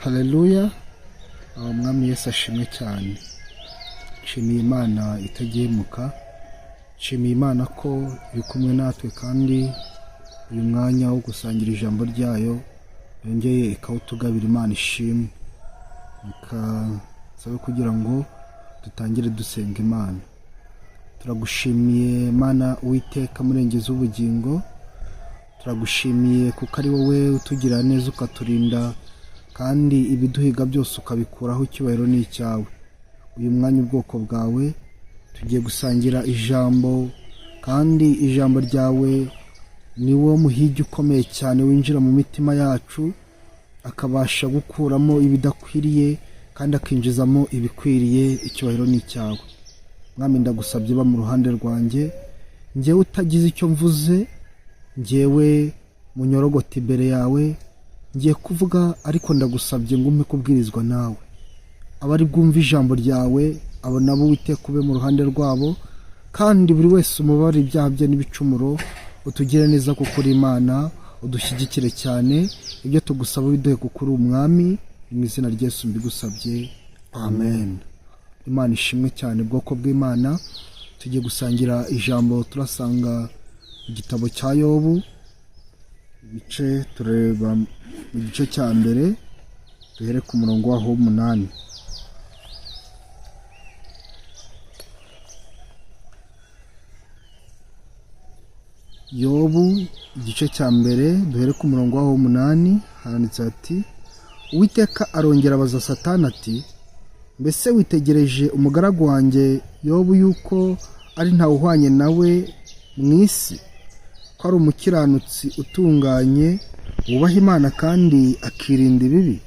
Haleluya. Umwami Yesu ashimwe cyane. Nshimiye Imana itagihemuka. Nshimiye Imana ko iri kumwe natwe kandi uyu mwanya wo gusangira ijambo ryayo yongeye ikawutugabira. Imana ishimwe. Ikasabe kugira ngo dutangire dusenga Imana. Turagushimiye Mana Uwiteka murengezi w'ubugingo. Turagushimiye kuko ari wowe utugira neza ukaturinda kandi ibiduhiga byose ukabikuraho icyubahiro ni icyawe. Uyu mwanya ubwoko bwawe tugiye gusangira ijambo kandi ijambo ryawe ni wo muhigi ukomeye cyane winjira mu mitima yacu akabasha gukuramo ibidakwiriye kandi akinjizamo ibikwiriye. Icyubahiro ni icyawe. Mwami ndagusabye ba mu ruhande rwanjye, njyewe utagize icyo mvuze, njyewe munyorogota imbere yawe ngiye kuvuga, ariko ndagusabye ngo umpe kubwirizwa nawe. Abari bwumva ijambo ryawe abo nabo Uwiteka ube mu ruhande rwabo, kandi buri wese umubare ibyaha bye n'ibicumuro. Utugire neza kuko uri Imana, udushyigikire cyane. Ibyo tugusaba biduhe kuko uri umwami. Mu izina rya Yesu mbigusabye, amen. Imana ishimwe cyane bwoko bw'Imana. Tugiye gusangira ijambo turasanga igitabo cya Yobu, ibice tureba mu gice cya mbere duhere ku murongo waho 8. Yobu igice cya mbere duhere ku murongo waho 8 handitse ati: Uwiteka arongera abaza Satani ati: mbese witegereje umugaragu wanjye Yobu yuko ari ntawe uhwanye nawe mu isi, ko ari umukiranutsi utunganye wubaha Imana kandi akirinda ibibi?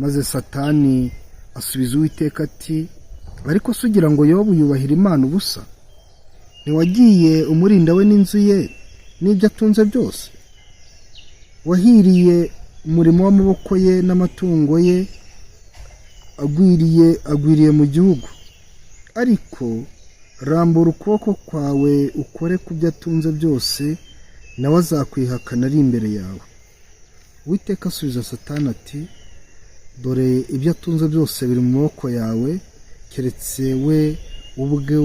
Maze Satani asubiza Uwiteka ati: ariko se ugira ngo Yobu yubahira Imana ubusa? Ntiwagiye umurinda we n'inzu ye n'ibyo atunze byose? Wahiriye umurimo w'amaboko ye n'amatungo ye agwiriye mu gihugu. Ariko rambura ukuboko kwawe ukore ku byo atunze byose, nawe azakwihakana ari imbere yawe. Uwiteka asubiza Satani ati: dore ibyo atunze byose biri mu maboko yawe, keretse we ubwe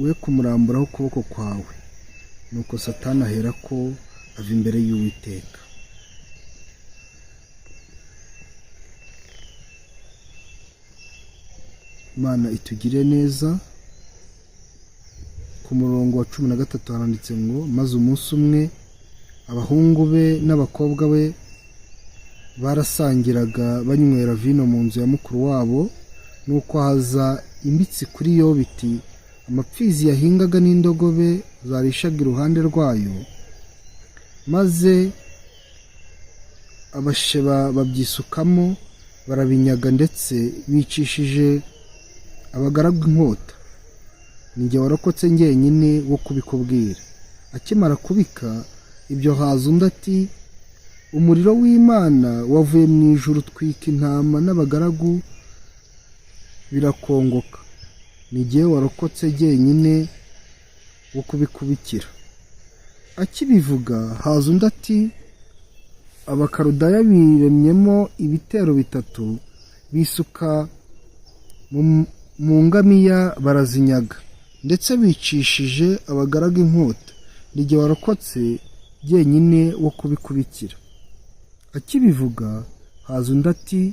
we kumuramburaho ukuboko kwawe. Nuko Satani ahera ko ava imbere y'Uwiteka. Imana itugire neza. Ku murongo wa 13 handitse ngo: maze umunsi umwe abahungu be n'abakobwa be barasangiraga banywera vino mu nzu ya mukuru wabo. Nuko haza imbitsi kuri Yobu iti: amapfizi yahingaga n'indogobe zarishaga iruhande rwayo, maze abasheba babyisukamo barabinyaga, ndetse bicishije abagaragu inkota. Ninjye warokotse njyenyine wo kubikubwira. Akimara kubika ibyo haza undi ati: umuriro w'Imana wavuye mu ijuru utwika intama n'abagaragu birakongoka. Ninjye warokotse njyenyine wo kubikubikira. Akibivuga haza undi ati: abakarudaya biremyemo ibitero 3 bisuka mu ngamiya barazinyaga, ndetse bicishije abagaragu inkota. Ninjye warokotse njyenyine wo kubikubikira. Akibivuga haza undi ati: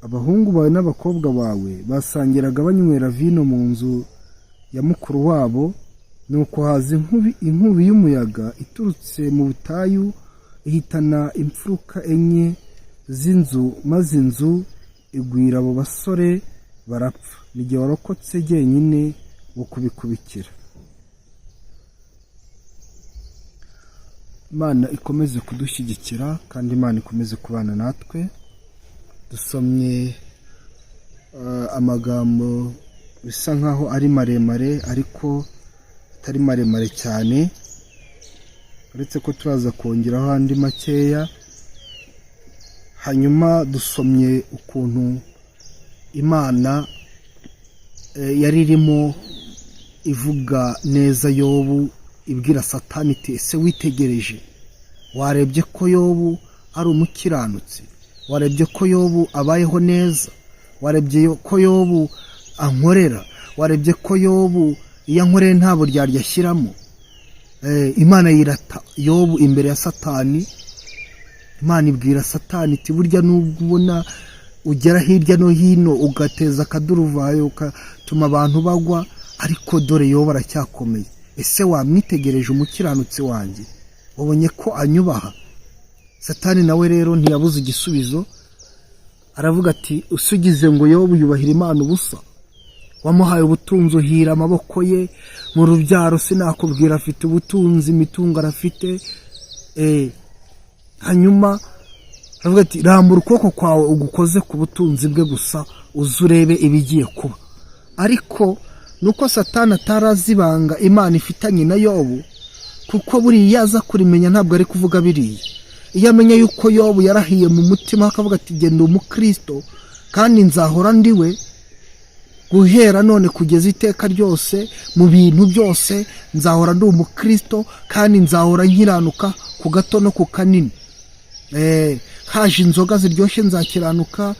abahungu bawe n'abakobwa bawe basangiraga banywera vino mu nzu ya mukuru wabo. Nuko haza inkubi y'umuyaga iturutse mu butayu ihitana imfuruka 4 z'inzu, maze inzu igwira abo basore barapfa. Ninjye warokotse njyenyine wo kubikubikira. Imana ikomeze kudushyigikira kandi Imana ikomeze kubana natwe. Dusomye amagambo bisa nkaho ari maremare, ariko atari maremare cyane, uretse ko turaza kongeraho andi makeya. Hanyuma dusomye ukuntu Imana yari irimo ivuga neza Yobu, ibwira Satani iti: ese witegereje, warebye ko Yobu ari umukiranutsi warebye ko Yobu abayeho neza, warebye ko Yobu ankorera, warebye ko Yobu iyo ankoreye nta buryarya ashyiramo. Imana yirata Yobu imbere ya Satani. Imana ibwira Satani iti burya nubwo ubona ugera hirya no hino ugateza akaduruvayo ugatuma abantu bagwa, ariko dore Yobu aracyakomeye. Ese wamwitegereje umukiranutsi wanjye, ubonye ko anyubaha? Satani nawe rero ntiyabuze igisubizo, aravuga ati usugize ngo Yobu yubahira Imana ubusa, wamuhaye ubutunzi uhira amaboko ye, mu rubyaro sinakubwira afite ubutunzi, imitungo arafite. Hanyuma aravuga ati rambura ukuboko kwawe ugukoze ku butunzi bwe gusa, uze urebe ibigiye kuba. Ariko nuko Satani atarazibanga Imana ifitanye na Yobu, kuko buriya aza kurimenya ntabwo ari kuvuga biriya. Iyo amenya yuko Yobu yarahiye mu mutima akavuga ati genda umukristo kandi nzahora ndiwe guhera none kugeza iteka ryose, mu bintu byose nzahora ndi umukristo kandi nzahora nkiranuka ku gato no ku kanini. Haje inzoga ziryoshye nzakiranuka,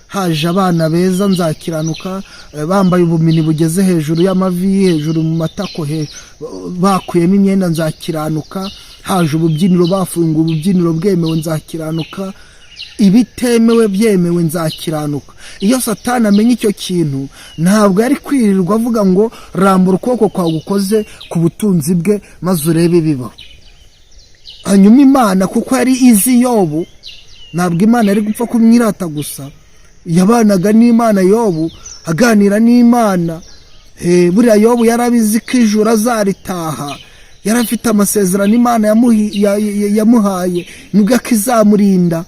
haje abana beza nzakiranuka, bambaye ubumini bugeze hejuru y'amavi, hejuru mu matako, bakuyemo imyenda nzakiranuka, haje ububyiniro bafunga ububyiniro bwemewe nzakiranuka, ibitemewe byemewe nzakiranuka. Iyo Satani amenya icyo kintu ntabwo yari kwirirwa avuga ngo rambura ukuboko kwawe gukoze ku butunzi bwe maze urebe bibaho. Hanyuma Imana kuko yari izi Yobu, ntabwo Imana yari gupfa kumwirata gusa, yabanaga n'Imana Yobu, aganira n'Imana. Buriya Yobu yarabizi ko ijuru azaritaha, yarafite amasezerano Imana yamuhaye nubwo akizamurinda.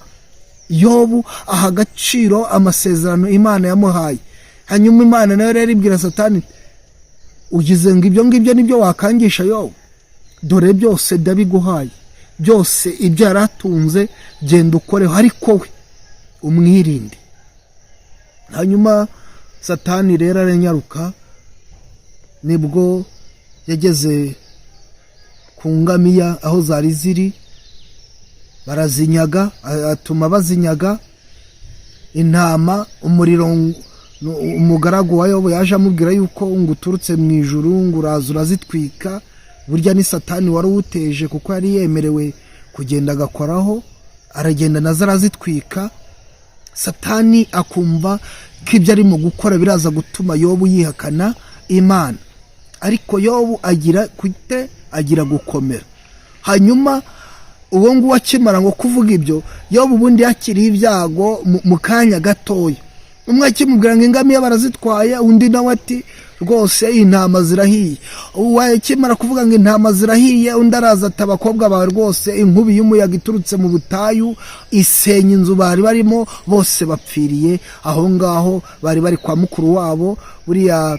Yobu aha agaciro amasezerano Imana yamuhaye. Hanyuma Imana nayo rero ibwira Satani, ugize ngo ibyo ngibyo nibyo wakangisha Yobu? Dore byose ndabiguhaye, byose ibyo yaratunze genda ukoreho, ariko we umwirinde. Hanyuma Satani rero aranyaruka, nibwo yageze ku ngamiya aho zari ziri, barazinyaga, atuma bazinyaga. Intama, umuriro, umugaragu wa Yobu yaje amubwira yuko ngo uturutse mu ijuru, ngo uraza urazitwika. Burya ni Satani wari uwuteje, kuko yari yemerewe kugenda agakoraho, aragenda nazo arazitwika. Satani akumva ko ibyo arimo gukora biraza gutuma Yobu yihakana Imana, ariko Yobu agira gukomera. Hanyuma uwo nguwo akimara ngo kuvuga ibyo, Yobu ubundi yakiriye ibyago mu kanya gatoya. Umwe akimubwira ngo ingamiya barazitwaye, undi nawe ati rwose intama zirahiye. Akimara kuvuga ngo intama zirahiye, undi araza ati abakobwa bawe rwose inkubi y'umuyaga iturutse mu butayu isenya inzu bari barimo, bose bapfiriye aho ngaho. Bari bari kwa mukuru wabo, buriya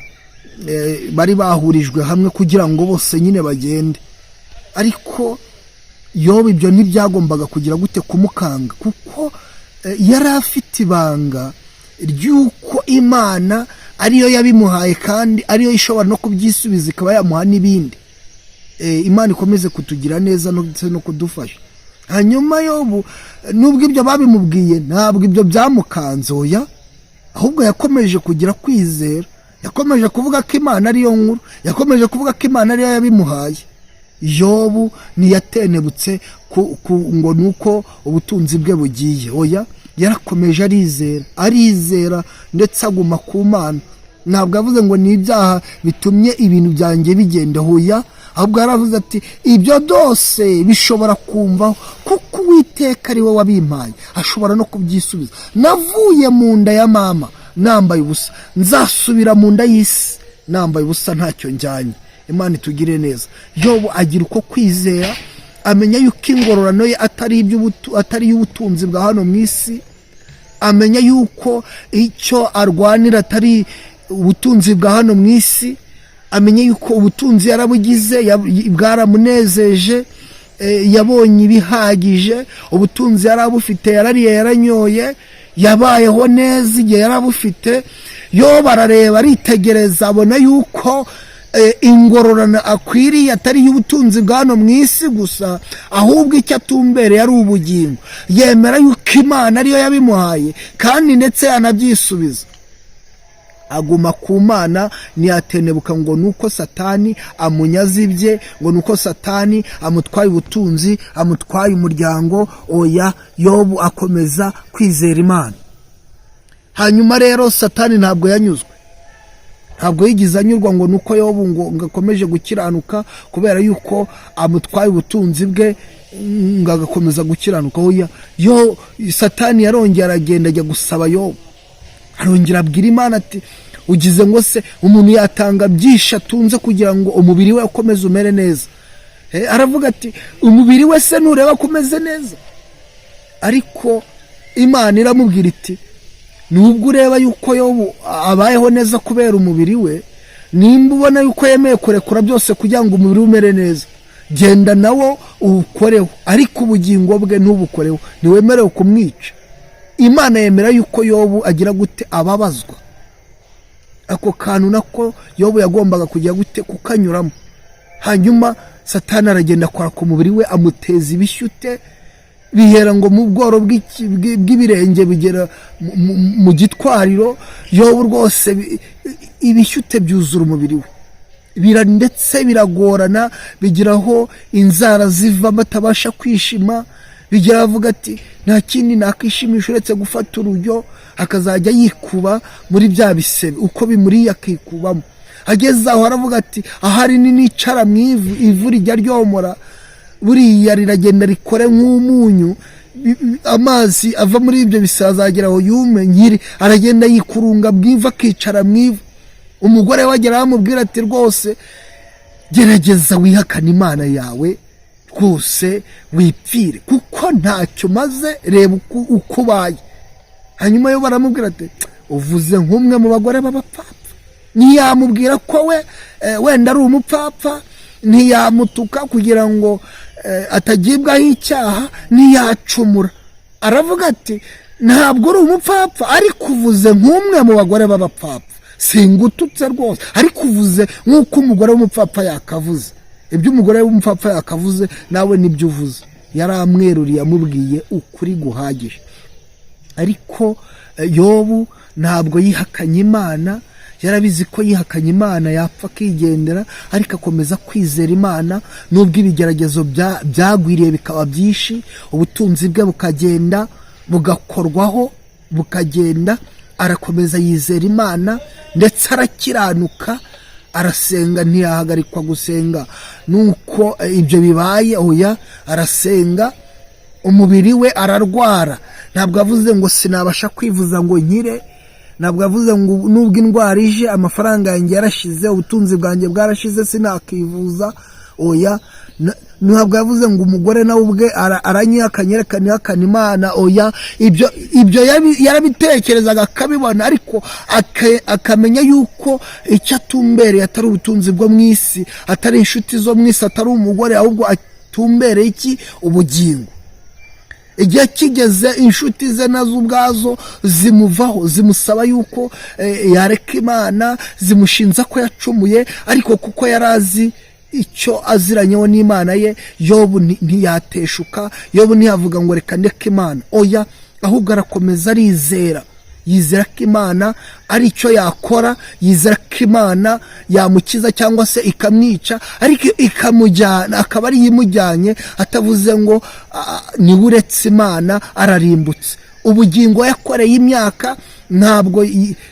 bari bahurijwe hamwe kugira ngo bose nyine bagende. Ariko Yobu ibyo ntibyagombaga kugira gute kumukanga, kuko yari afite ibanga ry'uko Imana ariyo yabimuhaye kandi ariyo ishobora no kubyisubiza ikaba yamuha n'ibindi. Imana ikomeze kutugira neza no kudufasha. Hanyuma Yobu nubwo ibyo babimubwiye ntabwo ibyo byamukanze, oya, ahubwo yakomeje kugira kwizera, yakomeje kuvuga ko Imana ariyo nkuru, yakomeje kuvuga ko Imana ariyo yabimuhaye. Yobu ntiyatenebutse ngo nuko ubutunzi bwe bugiye, oya, yarakomeje arizera ndetse aguma ku Mana. Ntabwo avuze ngo ni ibyaha bitumye ibintu byanjye bigenda, oya, ahubwo yaravuze ati ibyo byose bishobora kumvaho kuko Uwiteka ari we wabimpaye, ashobora no kubyisubiza. Navuye mu nda ya mama nambaye ubusa, nzasubira mu nda y'isi nambaye ubusa ntacyo njyanye. Imana itugire neza. Yobu agira uko kwizera, amenya yuko ingororano ye atari y'ubutunzi bwa hano mu isi, amenya yuko icyo arwanira atari ubutunzi bwa hano mu isi, amenya yuko ubutunzi yarabugize bwaramunezeje, yabonye ibihagije. Ubutunzi yarabufite, yarariye yaranyoye, yabayeho neza igihe yarabufite. Yobu arareba aritegereza, abona yuko ingororano akwiriye atari y'ubutunzi bwa hano mu isi gusa, ahubwo icyo atumbereye ari ubugingo. Yemera yuko Imana ariyo yabimuhaye kandi ndetse yanabyisubiza. Aguma ku Mana, ntiyatenebuka ngo nuko Satani amunyaze ibye, ngo nuko Satani amutwaye ubutunzi, amutwaye umuryango. Oya, Yobu akomeza kwizera Imana. Hanyuma rero Satani ntabwo yanyuzwe, ntabwo yigize anyurwa ngo nuko Yobu ngo akomeje gukiranuka kubera yuko amutwaye ubutunzi bwe ngo agakomeza gukiranuka. Oya, Satani yarongera aragenda ajya gusaba Yobu, arongera abwira Imana ati ugize ngo se umuntu yatanga byinshi atunze kugira ngo umubiri we ukomeze umere neza. Aravuga ati umubiri we se nureba kumeze neza? Ariko Imana iramubwira iti nubwo ureba yuko Yobu abayeho neza kubera umubiri we, nimba ubona yuko yemeye kurekura byose kugira ngo umubiri umere neza, genda nawo uwukoreho, ariko ubugingo bwe ntubukoreho, ntiwemerewe kumwica. Imana yemera yuko Yobu agira gute ababazwa. Ako kantu nako Yobu yagombaga kujya gute kukanyuramo. Hanyuma Satani aragenda akora ku mubiri we, amuteza ibishyute bihera ngo mu bworo bw'ibirenge bigera mu gitwariro. Yobu rwose ibishyute byuzura umubiri we, ndetse biragorana, bigiraho inzara zivamo atabasha kwishima. Bigira avuga ati nta kindi nakishimisha uretse gufata urujyo, akazajya yikuba muri bya bisebe uko bimuriye akikubamo. Ageze aho aravuga ati ahari nicara mu ivu rijya ryomora, buriya riragenda rikore nk'umunyu, amazi ava muri ibyo bisazagera aho yume nyiri, aragenda yikurunga bwiva akicara mu ivu. Umugore we agera amubwira ati rwose gerageza wihakane Imana yawe, rwose wipfire kuko ntacyo maze, reba uko ubaye. Hanyuma yo baramubwira ati uvuze nk'umwe mu bagore b'abapfapfa. Ntiyamubwira ko we wenda ari umupfapfa, ntiyamutuka kugira ngo atagibwaho icyaha, ntiyacumura. Aravuga ati ntabwo uri umupfapfa, ariko uvuze nk'umwe mu bagore b'abapfapfa. Singututse rwose, ariko uvuze nk'uko umugore w'umupfapfa yakavuze. Ibyo umugore w'umupfapfa yakavuze nawe nibyo uvuze. Yaramweruriye, amubwiye ukuri guhagije. Ariko Yobu ntabwo yihakanye Imana, yarabizi ko yihakanye Imana yapfa akigendera, ariko akomeza kwizera Imana. Nubwo ibigeragezo byagwiriye bikaba byinshi, ubutunzi bwe bukagenda bugakorwaho bukagenda, arakomeza yizera Imana ndetse arakiranuka, arasenga, ntiyahagarikwa gusenga nuko ibyo bibaye. Oya, arasenga, umubiri we ararwara. Ntabwo avuze ngo sinabasha kwivuza ngo nkire, ntabwo avuze ngo nubwo indwara ije amafaranga yanjye yarashize, ubutunzi bwanjye bwarashize sinakivuza. Oya, ntabwo yavuze ngo umugore nawe ubwe aranyihakanye Imana. Oya, ibyo yarabitekerezaga akabibona, ariko akamenya yuko icyo atumbereye atari ubutunzi bwo mu isi, atari inshuti zo mu isi, atari umugore, ahubwo atumbereye iki? Ubugingo. Igihe kigeze inshuti ze nazo ubwazo zimuvaho, zimusaba yuko yareka Imana, zimushinza ko yacumuye, ariko kuko yarazi icyo aziranyeho n'Imana ye, Yobu ntiyateshuka. Yobu ntiyavuga ngo reka ndeke Imana. Oya, ahubwo arakomeza arizera, yizera ko Imana ari icyo yakora, yizera ko Imana yamukiza cyangwa se ikamwica, ariko ikamujyana, akaba ari imujyanye, atavuze ngo niwe uretse Imana ararimbutse. Ubugingo yakoreye imyaka ntabwo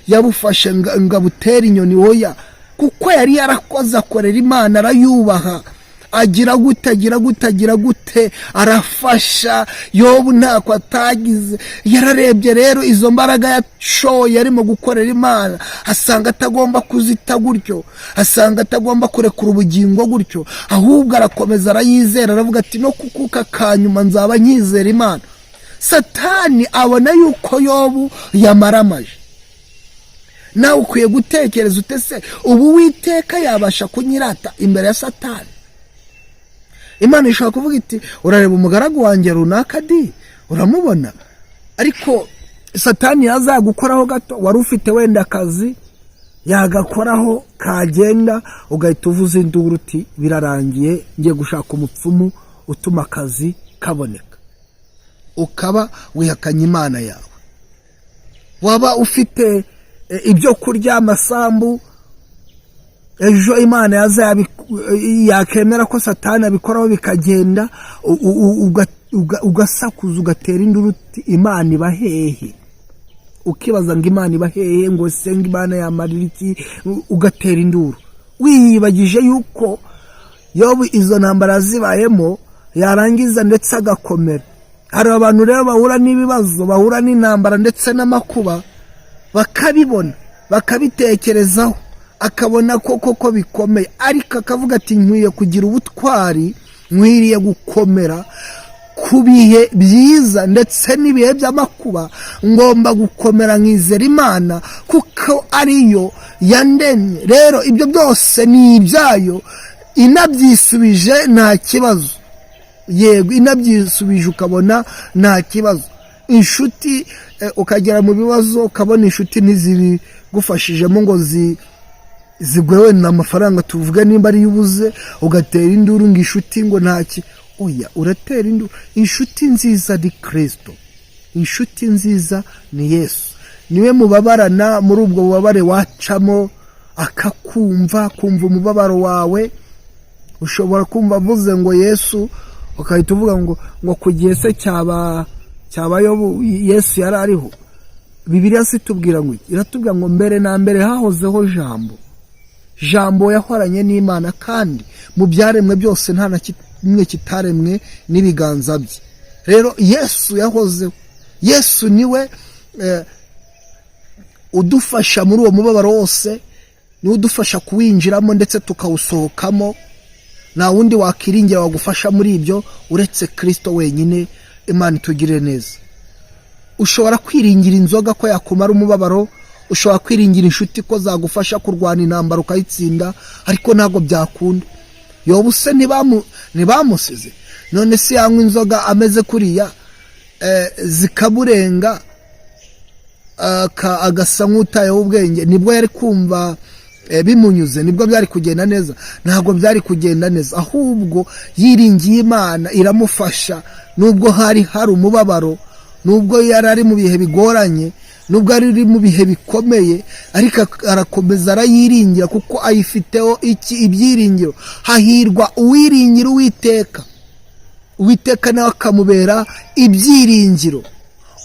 yabufashe ngo abutere inyoni. Oya, kuko yari yarakoze akorera Imana, arayubaha, agira gute arafasha. Yobu ntako atagize. Yararebye rero izo mbaraga yashoye arimo gukorera Imana, asanga atagomba kuzita gutyo, asanga atagomba kurekura ubugingo gutyo, ahubwo arakomeza arayizera, aravuga ati no kukuka kanyuma nzaba nkizera Imana. Satani abona yuko Yobu yamaramaje. Nawe ukwiye gutekereza utese ubu Uwiteka yabasha kunyirata imbere ya Satani? Imana ishobora kuvuga iti urareba umugaragu wanjye runaka di, uramubona, ariko Satani yazagukoraho gato, wari ufite wenda akazi, yagakoraho kagenda ugahita uvuza induru uti birarangiye, ngiye gushaka umupfumu utuma akazi kaboneka. Ukaba wihakanye Imana yawe. Waba ufite ibyo kurya, amasambu, ejo Imana yakemera ko Satani abikoraho bikagenda, ugasakuza ugatera induru uti Imana iba hehe? Ukibaza ngo Imana iba hehe, ngo se ngo Imana yamarira iki, ugatera induru wiyibagije yuko Yobu izo ntambara zibayemo yarangiza ndetse agakomera. Hari abantu rero bahura n'ibibazo, bahura n'intambara ndetse n'amakuba, bakabibona bakabitekerezaho, akabona koko bikomeye, ariko akavuga ati nkwiye kugira ubutwari, nkwiriye gukomera ku bihe byiza ndetse n'ibihe by'amakuba, ngomba gukomera nkizera Imana kuko ariyo yandemye. Rero ibyo byose ni ibyayo, inabyisubije nta kibazo. Yego, inabyisubije ukabona nta kibazo. Inshuti ukagera mu bibazo ukabona inshuti ntizibigufashijemo ngo zigwewe n'amafaranga, tuvuge nimba ari yubuze, ugatera induru ngo inshuti ngo ntaki. Oya, uratera induru. Inshuti nziza ni Kristo, inshuti nziza ni Yesu. Niwe mubabarana muri ubwo bubabare wacamo, akakumva, kumva umubabaro wawe. Ushobora kumva avuze ngo Yesu, ukahita uvuga ngo ku gihe se cyaba Yobu Yesu yari ariho. Bibiliya situbwira ngo, iratubwira ngo mbere na mbere hahozeho Jambo yahoranye n'Imana, kandi mu byaremwe byose nta na kimwe kitaremwe n'ibiganza bye. Rero Yesu yahozeho. Yesu niwe udufasha muri uwo mubabaro wose, niwe udufasha kuwinjiramo ndetse tukawusohokamo. Nta wundi wakiringira wagufasha muri ibyo uretse Kristo wenyine. Imana itugirire neza. Ushobora kwiringira inzoga ko yakumara umubabaro, ushobora kwiringira inshuti ko zagufasha kurwana intambara ukayitsinda, ariko ntabwo byakunda. Yobu se ntibamusize? None se yanywa inzoga ameze kuriya zikaburenga agasa nk'utayeho ubwenge, nibwo yari kumva bimunyuze? Nibwo byari kugenda neza? Ntabwo byari kugenda neza. Ahubwo yiringiye Imana iramufasha, nubwo hari umubabaro, nubwo yari ari mu bihe bigoranye, nubwo ari mu bihe bikomeye, ariko arakomeza arayiringira kuko ayifiteho ibyiringiro. Hahirwa uwiringira Uwiteka, Uwiteka nawe akamubera ibyiringiro.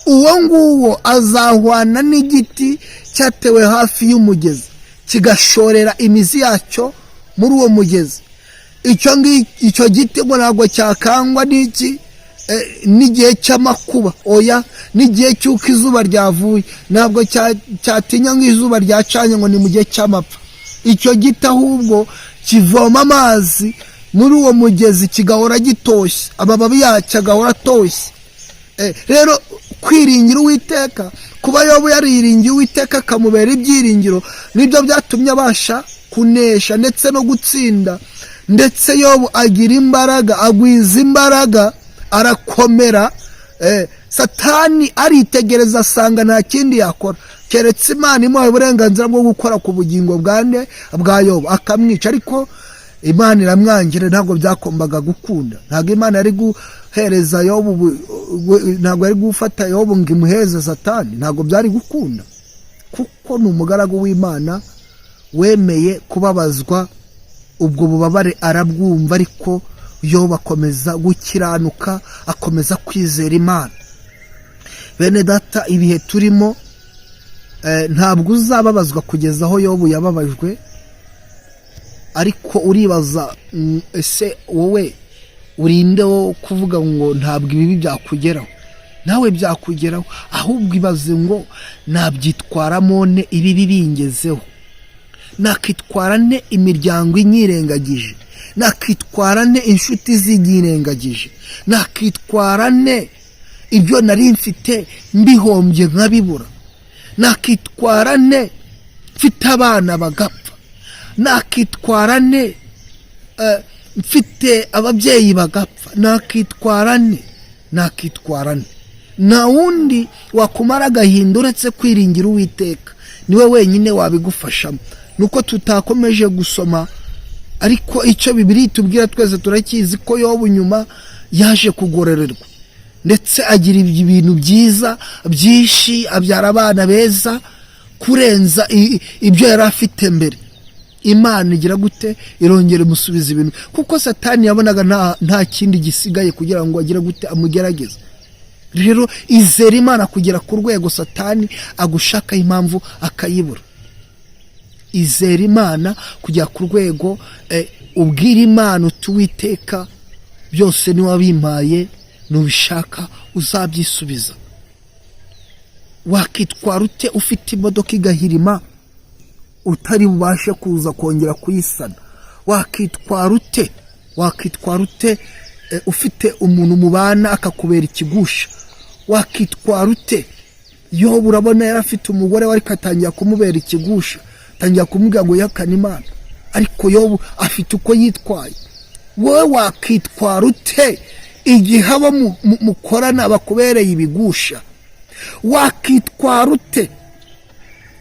Uwo nguwo azahwana n'igiti cyatewe hafi y'umugezi, kigashorera imizi yacyo muri uwo mugezi. Icyo giti ngo ntabwo cyakangwa n'igihe cy'amakuba. Oya, n'igihe cy'uko izuba ryavuye ntabwo cyatinya nk'izuba ryacanye ngo ni mu gihe cy'amapfa. Icyo giti ahubwo kivoma amazi muri uwo mugezi, kigahora gitoshye, amababi yacyo agahora atoshye. Rero kwiringira Uwiteka, kuba Yobu yariringiye Uwiteka akamubera ibyiringiro, nibyo byatumye abasha kunesha ndetse no gutsinda. Ndetse Yobu agira imbaraga, agwiza imbaraga, arakomera. Satani aritegereza asanga nta kindi yakora keretse Imana imuha uburenganzira bwo gukora ku bugingo bwa Yobu, akamwica. Ariko Imana iramwangira, ntabwo byakombaga gukunda. Ntabwo Imana yari guhereza Yobu, ntabwo yari gufata Yobu ngo imuheze Satani, ntabwo byari gukunda, kuko ni umugaragu w'Imana wemeye kubabazwa. Ubwo bubabare arabwumva, ariko Yobu akomeza gukiranuka, akomeza kwizera Imana. Bene data, ibihe turimo ntabwo uzababazwa kugeza aho Yobu yababajwe. Ariko uribaza, ese wowe urinde wo kuvuga ngo ntabwo ibi byakugeraho? Nawe byakugeraho, ahubwo ibaze ngo nabyitwaramo ne ibi bingezeho? Nakitwara ne imiryango inyirengagije? Nakitwara ne inshuti zinyirengagije? Nakitwara ne ibyo nari mfite mbihombye nkabibura? Nakitwara ne mfite abana bagapfa? Nakitwara ne mfite ababyeyi bagapfa? Nakitwara ne? Nta wundi wakumara agahinda uretse kwiringira Uwiteka. niwe wenyine wabigufashamo. Nuko tutakomeje gusoma, ariko icyo Bibiliya itubwira twese turakizi ko Yobu nyuma yaje kugororerwa, ndetse agira ibintu byiza byinshi, abyara abana beza kurenza ibyo yari afite mbere. Imana igira gute? Irongera imusubiza ibintu, kuko Satani yabonaga nta kindi gisigaye kugira ngo agire gute amugerageze. Rero izera Imana kugera ku rwego Satani agushaka impamvu akayibura. Izera Imana kujya ku rwego ubwira Imana uti Uwiteka byose ni wabimpaye, nubishaka uzabyisubiza. Wakitwara ute ufite imodoka igahirima utari bubashe kuza kongera kuyisana? Wakitwara ute ufite umuntu mubana akakubera ikigusha? Wakitwara ute? Yobu urabona yari afite umugore we ariko atangira kumubera ikigusha, atangira kumubwira ngo yakane Imana, ariko Yobu afite uko yitwaye. Wowe wakitwara ute igihe abo mukorana bakubereye ibigusha? Wakitwara ute?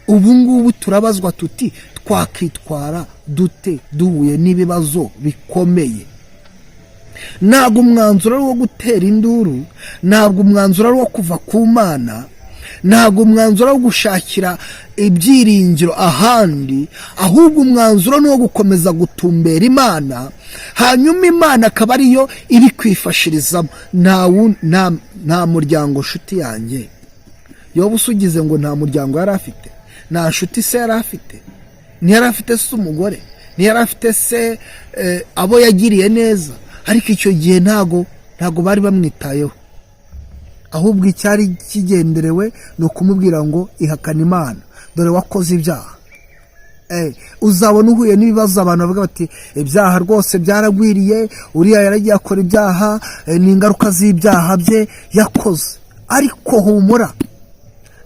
Ubu ngubu turabazwa tuti twakitwara dute duhuye n'ibibazo bikomeye? Ntabwo umwanzuro ari wo gutera induru, ntabwo umwanzuro ari wo kuva ku Mana, ntabwo umwanzuro wo gushakira ibyiringiro ahandi, ahubwo umwanzuro ni wo gukomeza gutumbera Imana, hanyuma Imana akaba ariyo ibikwifashirizamo. Nta muryango nshuti yanjye. Yobu usugize ngo nta muryango yari afite, nta nshuti se yari afite, ntiyari afite se umugore, ntiyari afite se abo yagiriye neza, ariko icyo gihe ntago bari bamwitayeho. Ahubwo icyari kigenderewe ni ukumubwira ngo ihakane Imana, dore wakoze ibyaha. Uzabona uhuye n'ibibazo abantu bavuga bati ibyaha rwose byaragwiriye, uriya yaragiye akora ibyaha, ni ingaruka z'ibyaha bye yakoze. Ariko humura,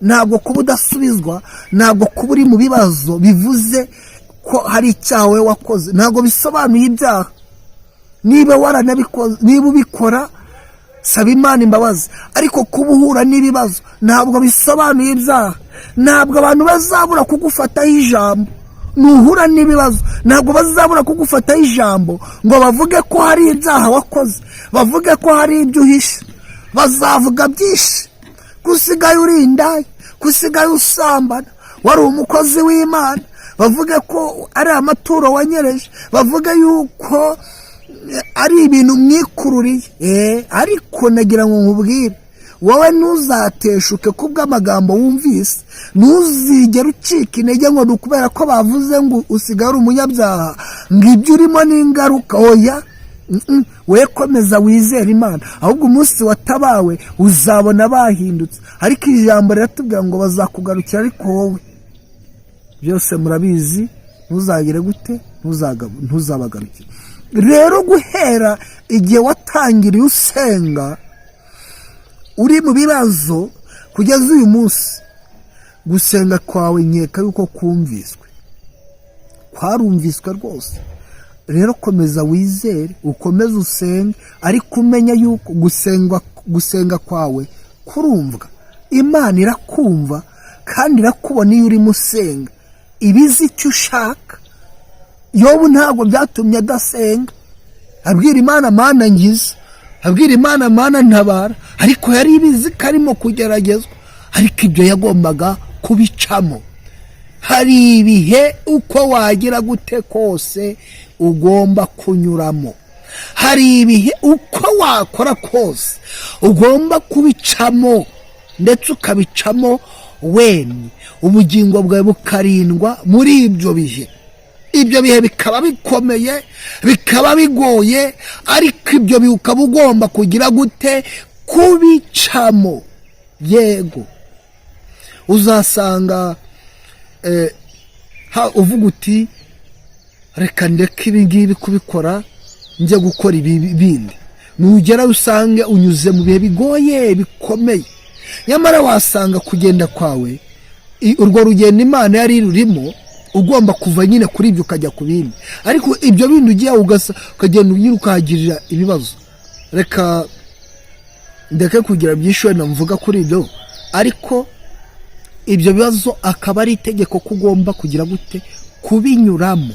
ntabwo kuba udasubizwa, ntabwo kuba uri mu bibazo bivuze ko hari icyaha we wakoze. Ntabwo bisobanuye ibyaha. Niba waranabikoze, niba ubikora, saba Imana imbabazi, ariko kuba uhura n'ibibazo ntabwo bisobanuye ibyaha. Ntabwo abantu bazabura kugufataho ijambo nuhura n'ibibazo, ntabwo bazabura kugufataho ijambo ngo bavuge ko hari ibyaha wakoze, bavuge ko hari ibyo uhishe. Bazavuga byinshi, kusigaye uri indaya, kusigaye usambana, wari umukozi w'Imana, bavuge ko ari amaturo wanyereje, bavuge yuko ari ibintu mwikururiye. Ariko nagira ngo nkubwire, wowe ntuzateshuke kubw'amagambo wumvise, ntuzigere ucika intege ngo ukubera ko bavuze ngo usigaye uri umunyabyaha ngo ibyo urimo n'ingaruka. Oya, we komeza wizere Imana, ahubwo umunsi watabawe uzabona bahindutse. Ariko ijambo riratubwira ngo bazakugarukira, ariko wowe byose murabizi, ntuzagire gute, ntuzabagarukire. Rero guhera igihe watangiriye usenga uri mu bibazo kugeza uyu munsi, gusenga kwawe nkeka yuko kumviswe, kwarumviswe rwose. Rero komeza wizere, ukomeze usenge, ariko umenya yuko gusenga kwawe kurumvwa. Imana irakumva kandi irakubona iyo urimo usenga, ibizi icyo ushaka. Yobu ntabwo byatumye adasenga, abwira Imana Mana ngize, abwira Imana Mana ntabara, ariko yari ibizi ko arimo kugeragezwa, ariko ibyo yagombaga kubicamo. Hari ibihe uko wagira gute kose ugomba kunyuramo, hari ibihe uko wakora kose ugomba kubicamo, ndetse ukabicamo wemye, ubugingo bwawe bukarindwa muri ibyo bihe. Ibyo bihe bikaba bikomeye, bikaba bigoye, ariko ibyo bihe ukaba ugomba kugira gute, kubicamo. Yego, uzasanga uvuga uti reka ndeke ibi ngibi kubikora, njye gukora ibi bindi. Nugera usange unyuze mu bihe bigoye bikomeye, nyamara wasanga kugenda kwawe, urwo rugendo Imana yari rurimo, ugomba kuva nyine kuri ibyo ukajya ku bindi. Ariko ibyo bindi ugiye ukagenda unyura ukahagirira ibibazo. Reka ndeke kugira byinshi wenda mvuga kuri ibyo, ariko ibyo bibazo akaba ari itegeko ko ugomba kugira gute kubinyuramo.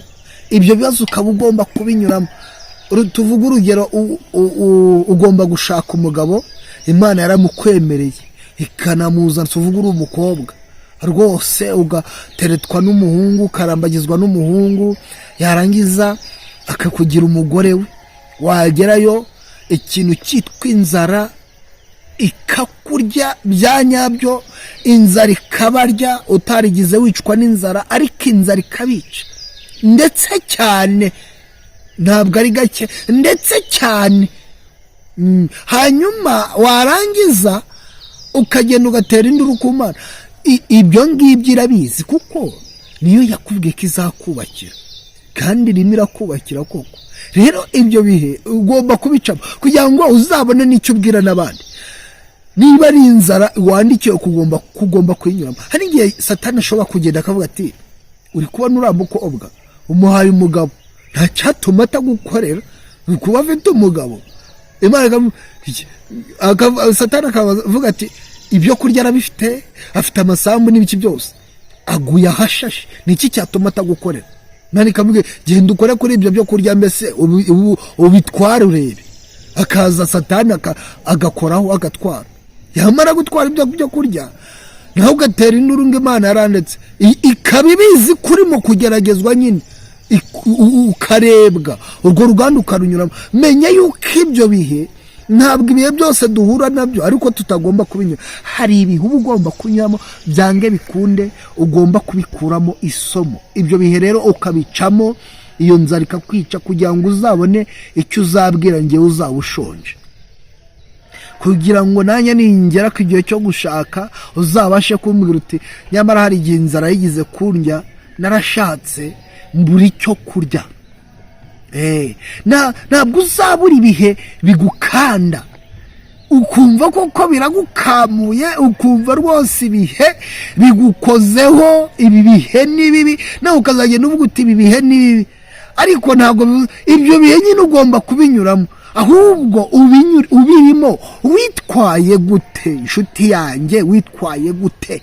Ibyo bibazo ukaba ugomba kubinyuramo. Tuvuga urugero, ugomba gushaka umugabo, Imana yaramukwemereye ikanamuzana. Tuvuga uri umukobwa rwose ugateretwa n'umuhungu, ukarambagizwa n'umuhungu, yarangiza akakugira umugore we, wagerayo ikintu cyitwa inzara ikakurya bya nyabyo, inzara ikabarya utarigize wicwa n'inzara, ariko inzara ikabica ndetse cyane, ntabwo ari gake, ndetse cyane. Hanyuma warangiza ukagenda ugatera induru ku Mana. Ibyo ngibyo irabizi, kuko niyo yakubwiye ko izakubakira, kandi irimo irakubakira koko. Rero ibyo bihe ugomba kubicamo kugira ngo uzabone n'icyo ubwira n'abandi. Niba ari inzara wandikiye kugomba kuyinyuramo. Hari igihe Satani ashobora kugenda akavuga ati, uri kubona uriya mukobwa umuhaye umugabo, nta cyatuma atagukorera, uri kuba afite umugabo. Satani akavuga ati, ibyo kurya arabifite, afite amasambu n'ibiki byose, aguye ahashashe, ni iki cyatuma atagukorera? Nani kamubwiye, genda ukore kuri ibyo byo kurya, mbese ubitware urebe. Akaza Satani agakoraho agatwara, yamara gutwara ibyo byo kurya, naho ugatera induru ngo Imana yarandetse. Ikaba ibizi kurimo kugeragezwa nyine, ukarebwa, urwo ruganda ukarunyuramo. Menya yuko ibyo bihe ntabwo ibihe byose duhura nabyo, ariko tutagomba kubinyura. Hari ibihe uba ugomba kunyuramo, byange bikunde ugomba kubikuramo isomo. Ibyo bihe rero ukabicamo, iyo nzara ikakwica, kugira ngo uzabone icyo uzabwira ngewe uzaba ushonje, kugira ngo nanjye ningera ku gihe cyo gushaka uzabashe kumbwira uti, nyamara hari igihe inzara yigize kundya, narashatse mbura icyo kurya. Ntabwo uzabura ibihe bigukanda, ukumva koko biragukamuye, ukumva rwose ibihe bigukozeho. Ibi bihe ni bibi, nawe ukazagenda uvuga uti ibi bihe ni bibi, ariko ntabwo ibyo bihe nyine ugomba kubinyuramo, ahubwo ubirimo witwaye gute? Inshuti yanjye, witwaye gute?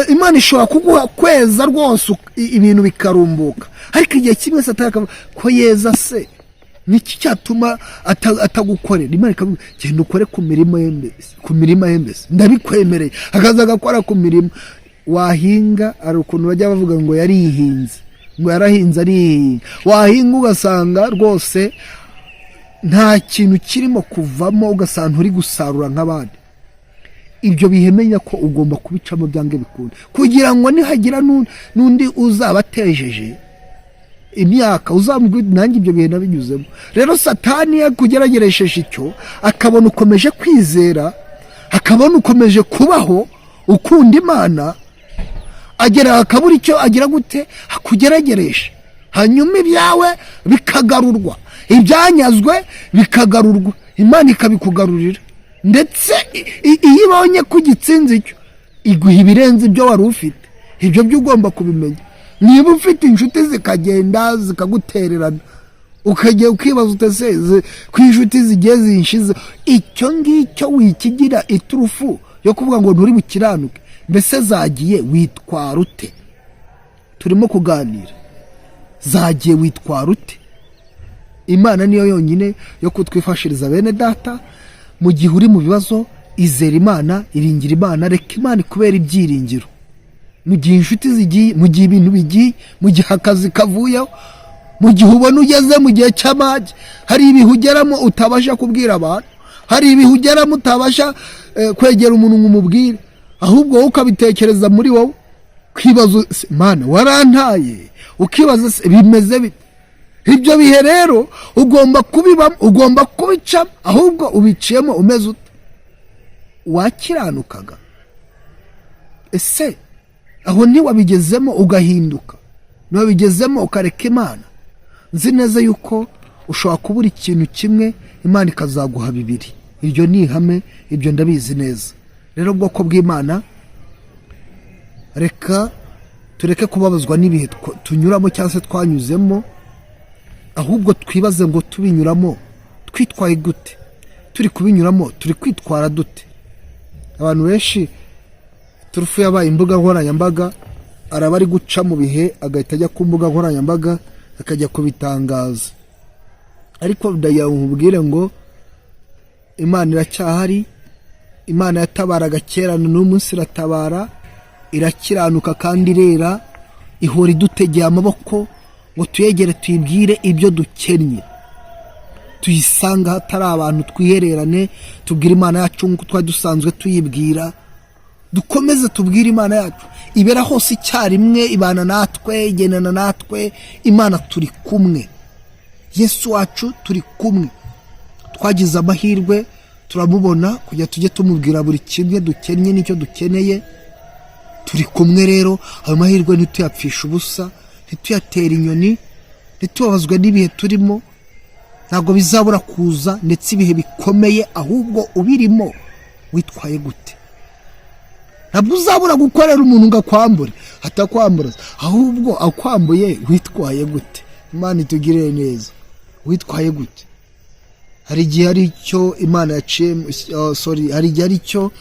Imana ishobora kuguha kweza rwose ibintu bikarumbuka, ariko igihe kimwe Satani akavuga ko yeza se, niki cyatuma atagukorera? Imana ikavuga, genda ukore ku mirima ye mbese, ndabikwemereye. Akaza agakora ku mirima. Wahinga, ari ukuntu bajya bavuga ngo yarihinze, ngo yarahinze arihinga. Wahinga ugasanga rwose nta kintu kirimo kuvamo, ugasanga uri gusarura nk'abandi. Ibyo bihemenya ko ugomba kubicamo byange bikunda, kugira ngo nihagira n'undi uzabatejeje imyaka uzamubwira nanjye ibyo bihe nabinyuzemo. Rero Satani yakugerageresheje icyo, akabona ukomeje kwizera, akabona ukomeje kubaho ukunda Imana, agera akabura icyo agira gute akugerageresha. Hanyuma ibyawe bikagarurwa, ibyanyazwe bikagarurwa, Imana ikabikugarurira. Ndetse iyo ibonye ko ugitsinze icyo, iguha ibirenze ibyo wari ufite. Ibyo byo ugomba kubimenya. Niba ufite inshuti zikagenda zikagutererana, ukajya ukibaza utese ku inshuti zigiye zinshize, icyo ngicyo wikigira iturufu yo kuvuga ngo nturi bukiranuke. Mbese zagiye witwara ute? Turimo kuganira, zagiye witwara ute? Imana niyo yonyine yo kutwifashiriza bene data. Mu gihe uri mu bibazo, izera Imana, iringira Imana, reka Imana ikubera ibyiringiro. Mu gihe inshuti zigiye, mu gihe ibintu bigiye, mu gihe akazi kavuyeho, mu gihe ubona ugeze mu gihe cy'amage, hari ibihe ugeramo utabasha kubwira abantu, hari ibihe ugeramo utabasha kwegera umuntu ngo umubwire, ahubwo wowe ukabitekereza muri wowe, ukibaza, Mana warantaye, ukibaza bimeze bite? Ibyo bihe rero ugomba kubibamo, ugomba kubicamo, ahubwo ubiciyemo umeze ute? Wakiranukaga? Ese aho ntiwabigezemo ugahinduka? Ntiwabigezemo ukareka Imana? Nzi neza yuko ushobora kubura ikintu kimwe, Imana ikazaguha bibiri. Iryo ni ihame, ibyo ndabizi neza. Rero ubwoko bw'Imana, reka tureke kubabazwa n'ibihe tunyuramo cyangwa se twanyuzemo, ahubwo twibaze ngo tubinyuramo twitwaye gute? Turi kubinyuramo turi kwitwara dute? abantu benshi turufu yabaye imbuga nkoranyambaga, araba ari guca mu bihe agahita ajya ku mbuga nkoranyambaga akajya kubitangaza. Ariko ndagira nkubwire ngo Imana iracyahari, Imana yatabaraga kera n'umunsi iratabara, irakiranuka kandi irera, ihora idutegeye amaboko ngo tuyegere tuyibwire ibyo dukennye, tuyisanga hatari abantu, twihererane tubwire Imana yacu nk'uko twari dusanzwe tuyibwira. Dukomeze tubwire Imana yacu, ibera hose icyarimwe, ibana natwe, igendana natwe. Imana turi kumwe, Yesu wacu turi kumwe. Twagize amahirwe turamubona kujya tujye tumubwira buri kimwe dukennye n'icyo dukeneye. Turi kumwe rero, ayo mahirwe ntituyapfisha ubusa, ntituyatera inyoni, ntitubabazwe n'ibihe turimo. Ntabwo bizabura kuza, ndetse ibihe bikomeye, ahubwo ubirimo witwaye gute? Ntabwo uzabura gukorera umuntu ngo akwambure, atakwambura, ahubwo akwambuye witwaye gute? Imana itugirire neza. Witwaye gute? Hari igihe ari cyo Imana yaciye, hari igihe ari cyo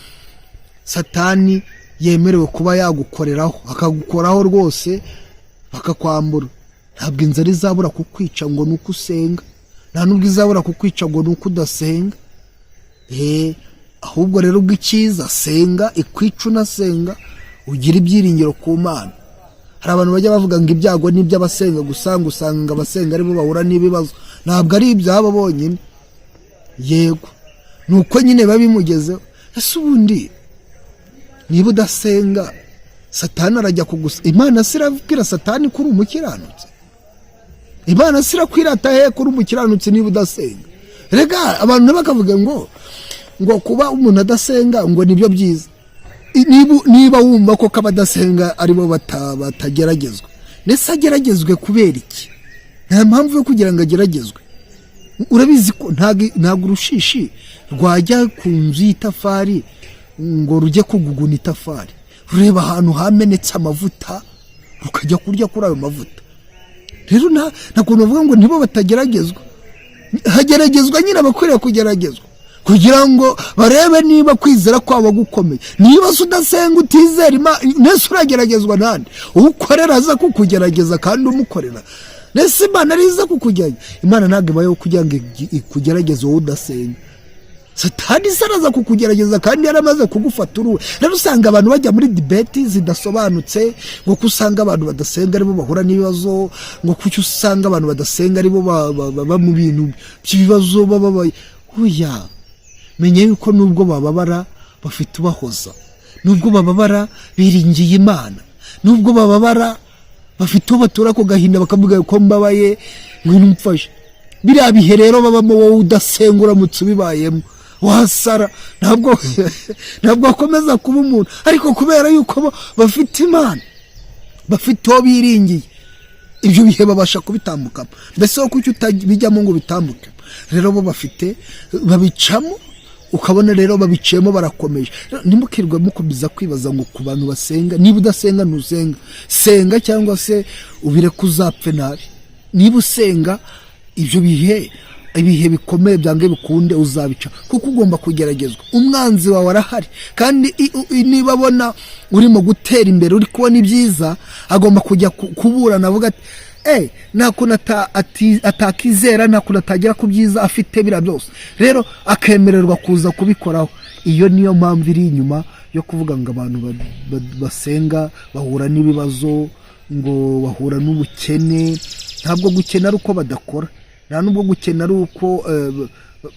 Satani yemerewe kuba yagukoreraho, akagukoraho rwose bakakwambura. Ntabwo inzara izabura kukwica ngo nuko usenga, nta nubwo izabura kukwica ngo nuko udasenga. Ahubwo rero ubw'icyiza, senga, ikwica unasenga, ugira ibyiringiro ku Mana. Hari abantu bajya bavuga ngo ibyago ni iby'abasenga gusa, ngo usanga abasenga aribo bahura n'ibibazo. Ntabwo ari ibyabo bonyine, yego nuko nyine babimugezeho. Ese ubundi niba udasenga Satani arajya kugusa? Imana sirabwira Satani kuri umukiranutsi? Imana sirakwirata he kuri umukiranutsi niba udasenga? Rega abantu bakavuga ngo kuba umuntu adasenga ngo nibyo byiza. Niba wumva ko kabadasenga aribo batageragezwa, nese ageragezwe kubera iki? Nta mpamvu yo kugira ngo ageragezwe. Urabizi ko ntabwo urushishi rwajya ku nzu y'itafari ngo rujye kuguguna itafari, rureba ahantu hamenetse amavuta rukajya kurya kuri ayo mavuta. Rero ntabwo navuga ngo nibo batageragezwa, hageragezwa nyine abakwiriye kugeragezwa kugira ngo barebe niba kwizera kwabo gukomeye. Niba udasenga utizera Imana, nese urageragezwa nande? Ukorera aza kukugerageza kandi umukorera. Nese Imana ariza kukugerageza? Imana ntabwo ibayeho kugira ngo ikugerageze wowe udasenga. Satani saraza kukugerageza kandi yaramaze kugufata uruwe. Rero usanga abantu bajya muri debate zidasobanutse, ngo kusanga abantu badasenga aribo bahura n'ibibazo, ngo kucyo usanga abantu badasenga aribo baba mu bintu by'ibibazo bababaye. Oya, menye yuko nubwo bababara bafite ubahoza, nubwo bababara biringiye Imana, nubwo bababara bafite ubatura ko gahinda bakavuga ko mbabaye ngwino umfashe. Biriya bihe rero babamo wowe udasenga uramutse ubibayemo wasara, ntabwo akomeza kuba umuntu. Ariko kubera yuko bafite Imana, bafite uwo biringiye, ibyo bihe babasha kubitambukamo. Mbese wo kuki utabijyamo ngo bitambuke? Rero bo bafite babicamo, ukabona rero babiciyemo barakomeje. Nimukirwe mukomeza kwibaza ngo ku bantu basenga, niba udasenga ntusenga, senga cyangwa se ubire kuzapfe nabi. Niba usenga, ibyo ibihe bikomeye byange bikunde uzabica, kuko ugomba kugeragezwa. Umwanzi wawe arahari, kandi niba abona urimo gutera imbere, uri kubona ibyiza, agomba kujya kuburana avuga ati nakuntu atakizera, nakuntu atagera ku byiza afite bira byose, rero akemererwa kuza kubikoraho. Iyo niyo mpamvu iri inyuma yo kuvuga ngo abantu basenga bahura n'ibibazo, ngo bahura n'ubukene. Ntabwo gukena ari uko badakora, nta nubwo gukena ari uko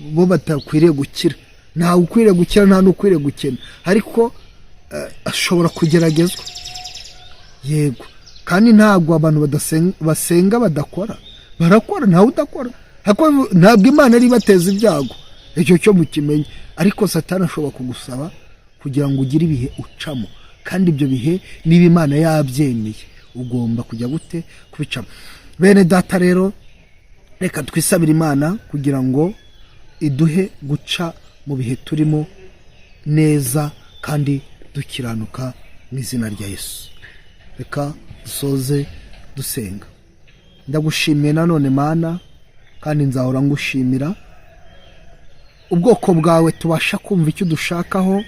bo batakwiriye gukira. Ntawe ukwiriye gukira, nta n'ukwiriye gukena, ariko ashobora kugeragezwa, yego. Kandi ntabwo abantu basenga badakora, barakora, ntawe udakora. Ntabwo Imana ari bateza ibyago, icyo cyo mukimenye. Ariko Satani ashobora kugusaba kugira ngo ugire ibihe ucamo, kandi ibyo bihe niba Imana yabyemeye ugomba kujya gute kubicamo. Bene data rero, reka twisabire Imana kugira ngo iduhe guca mu bihe turimo neza kandi dukiranuka mu izina rya Yesu. Reka dusoze dusenga. Ndagushimiye nanone Mana, kandi nzahora ngushimira ubwoko bwawe tubasha kumva icyo dushakaho,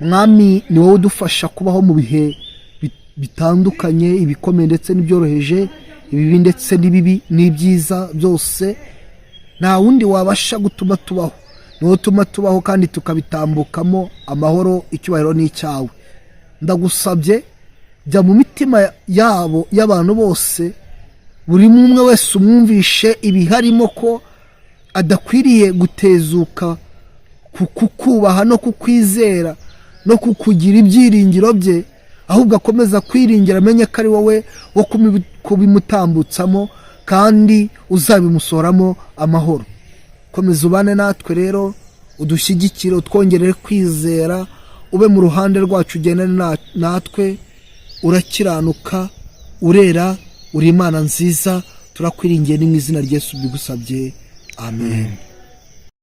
mwami ni wowe udufasha kubaho mu bihe bitandukanye, ibikomeye ndetse n'ibyoroheje, ibibi ndetse n'ibibi n'ibyiza byose. nta wundi wabasha gutuma tubaho, ni wowe utuma tubaho kandi tukabitambukamo amahoro. icyubahiro ni icyawe. ndagusabye jya mu mitima yabo y'abantu bose, buri umwe wese umwumvishe ibiharimo ko adakwiriye gutezuka kukubaha no kukwizera no kukugira ibyiringiro bye, ahubwo akomeza kwiringira, amenye ko ari wowe wo kubimutambutsamo kandi uzabimusoramo amahoro. komeza ubane natwe rero, udushyigikire, utwongerere kwizera, ube mu ruhande rwacu, ugendane natwe. urakiranuka, urera, uri Imana nziza, turakwiringiye ni mu izina rya Yesu bigusabye, amen.